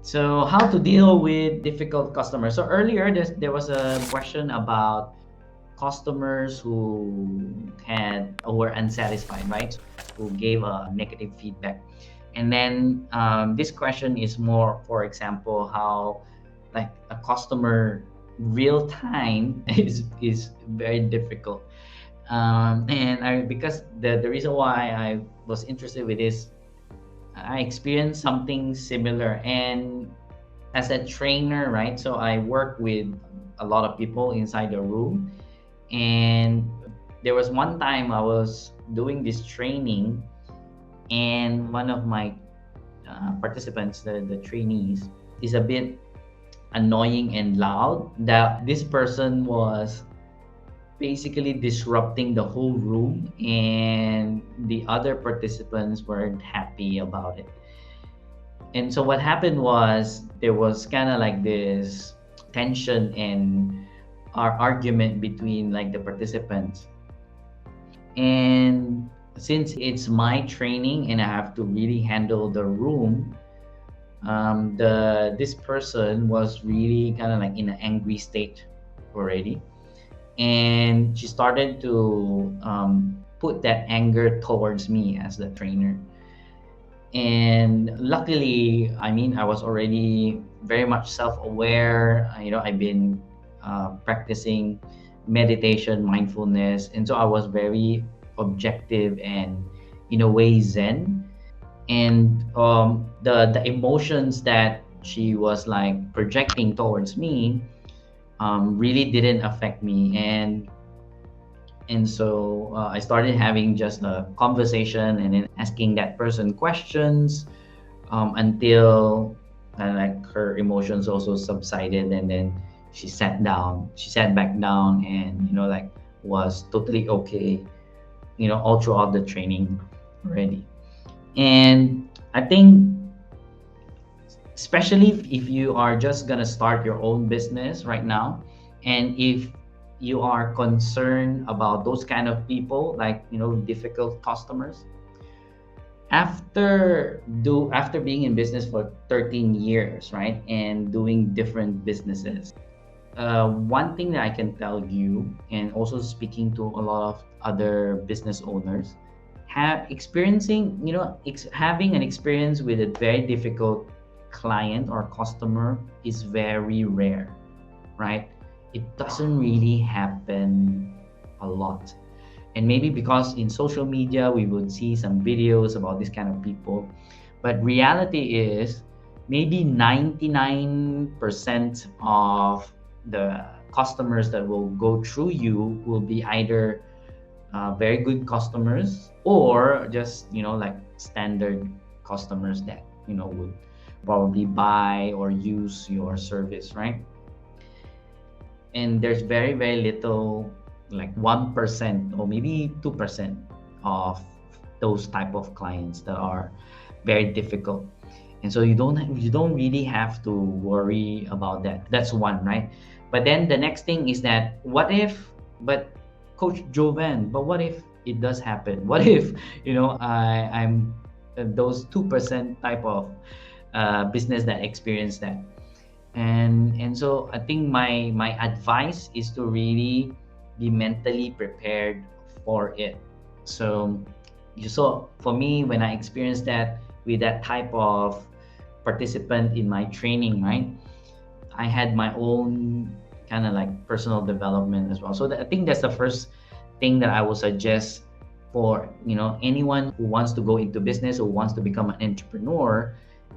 So how to deal with difficult customers. So earlier there was a question about customers who were unsatisfied, right? Who gave a negative feedback. And then this question is more, for example, how like a customer real time is very difficult. And I because the reason why I was interested with this, I experienced something similar. And as a trainer, right? So I work with a lot of people inside the room. And there was one time I was doing this training, and one of my participants, the trainees, is a bit annoying and loud. That this person was basically disrupting the whole room, and the other participants weren't happy about it. And so what happened was there was kind of like this tension and our argument between like the participants. And since it's my training and I have to really handle the room, the this person was really kind of like in an angry state already, and she started to put that anger towards me as the trainer. And luckily, I mean, I was already very much self-aware. I've been practicing meditation, mindfulness, and so I was very objective and in a way zen. And the emotions that she was like projecting towards me really didn't affect me. And so I started having just a conversation and then asking that person questions until like her emotions also subsided. And then she sat back down, and like was totally okay, all throughout the training already. And I think, especially if you are just gonna start your own business right now, and if you are concerned about those kind of people, like difficult customers, after being in business for 13 years, right, and doing different businesses, one thing that I can tell you, and also speaking to a lot of other business owners, having an experience with a very difficult client or customer is very rare, right? It doesn't really happen a lot. And maybe because in social media we would see some videos about this kind of people, but reality is maybe 99% of the customers that will go through you will be either very good customers, or just like standard customers that would probably buy or use your service, right? And there's very very little, like 1% or maybe 2% of those type of clients that are very difficult. And so you don't really have to worry about that. That's one, right? But then the next thing is that, what if, but Coach Jovan, but what if it does happen? What if I'm those 2% type of business that experience that? And so I think my advice is to really be mentally prepared for it. So for me, when I experienced that with that type of participant in my training, right, I had my own kind of like personal development as well. So I think that's the first thing that I would suggest for anyone who wants to go into business or wants to become an entrepreneur,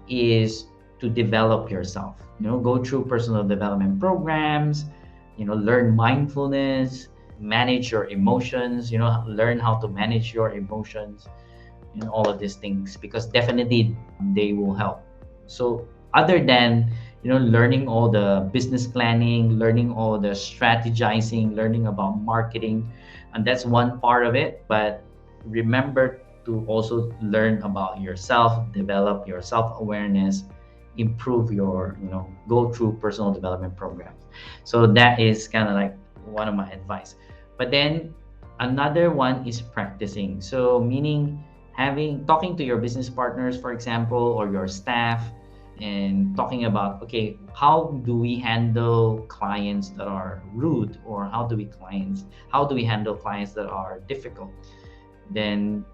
is to develop yourself. Go through personal development programs, learn mindfulness, manage your emotions, learn how to manage your emotions, all of these things, because definitely they will help. So other than learning all the business planning, learning all the strategizing, learning about marketing, and that's one part of it. But remember to also learn about yourself, develop your self-awareness, improve your go through personal development programs. So that is kind of like one of my advice. But then another one is practicing. So meaning talking to your business partners, for example, or your staff, and talking about, okay, how do we handle clients that are rude, or how do we handle clients that are difficult, then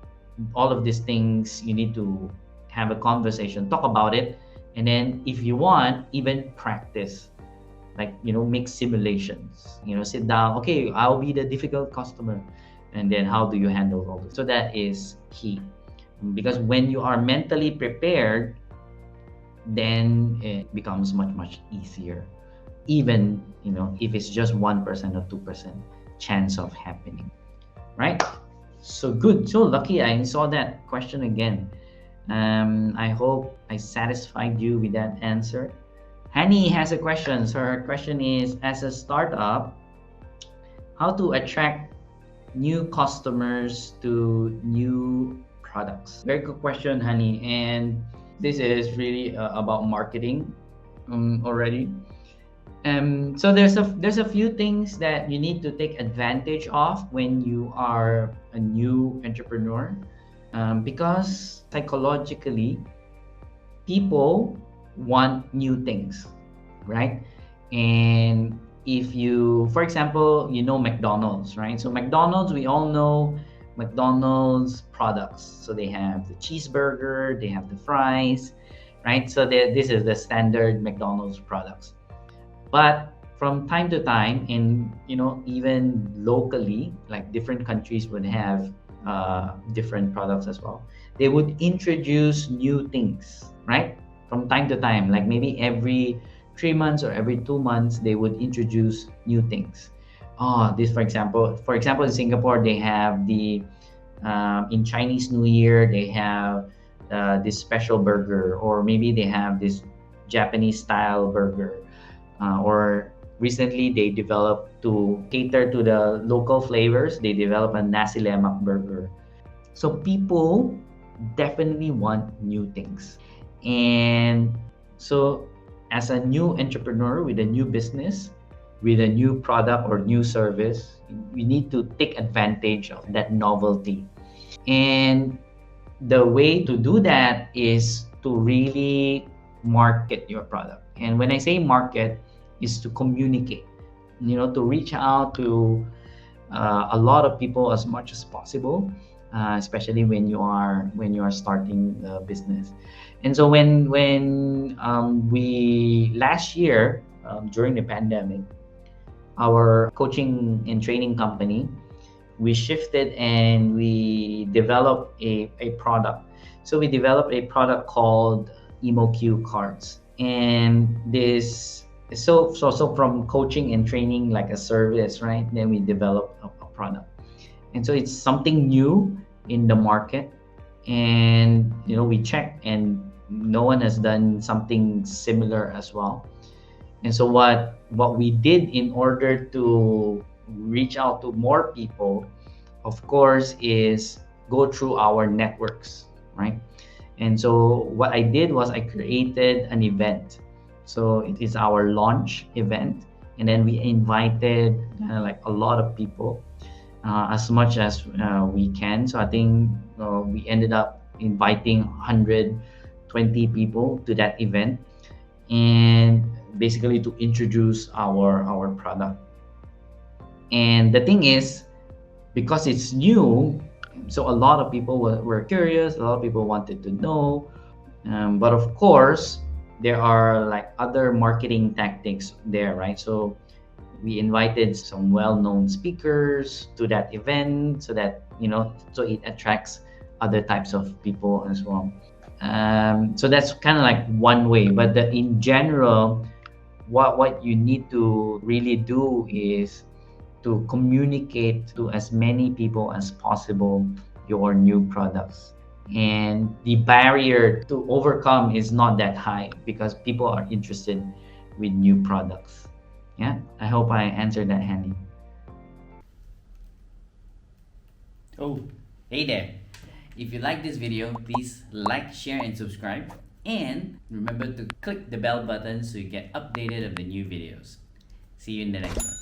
all of these things you need to have a conversation, talk about it, and then if you want, even practice, like, make simulations, sit down, okay, I'll be the difficult customer, and then how do you handle all this? So that is key, because when you are mentally prepared, then it becomes much much easier, even if it's just 1% or 2% chance of happening, right? So good. So lucky I saw that question again. I hope I satisfied you with that answer. Hani has a question. So her question is, as a startup, how to attract new customers to new products? Very good question, Hani. And this is really about marketing already. So there's a few things that you need to take advantage of when you are a new entrepreneur, because psychologically, people want new things, right? And if you, for example, McDonald's, right? So McDonald's, we all know McDonald's products. So they have the cheeseburger, they have the fries, right? So this is the standard McDonald's products. But from time to time, in even locally, like different countries would have different products as well. They would introduce new things, right? From time to time, like maybe every 3 months or every 2 months, they would introduce new things. Oh, this, for example, in Singapore, they have the in Chinese New Year, they have this special burger, or maybe they have this Japanese style burger, or recently they developed, to cater to the local flavors, they developed a nasi lemak burger. So people definitely want new things. And so as a new entrepreneur with a new business, with a new product or new service, you need to take advantage of that novelty. And the way to do that is to really market your product. And when I say market, is to communicate, to reach out to a lot of people as much as possible, especially when you are starting a business. And so when we last year, during the pandemic, our coaching and training company, we shifted and we developed a product. So we developed a product called EmoQ cards. And this, so from coaching and training, like a service, right? Then we developed a product. And so it's something new in the market. And we checked, and no one has done something similar as well. And so what we did in order to reach out to more people, of course, is go through our networks, right? And so what I did was I created an event. So it is our launch event, and then we invited like a lot of people, as much as we can. So I think we ended up inviting 120 people to that event, and basically to introduce our product. And the thing is, because it's new, so a lot of people were curious, a lot of people wanted to know. But of course, there are like other marketing tactics there, right? So we invited some well-known speakers to that event, so that so it attracts other types of people as well. So that's kind of like one way. But in general, what you need to really do is to communicate to as many people as possible your new products. And the barrier to overcome is not that high, because people are interested with new products. Yeah, I hope I answered that, Handy. Oh, hey there. If you like this video, please like, share, and subscribe. And remember to click the bell button so you get updated of the new videos. See you in the next one.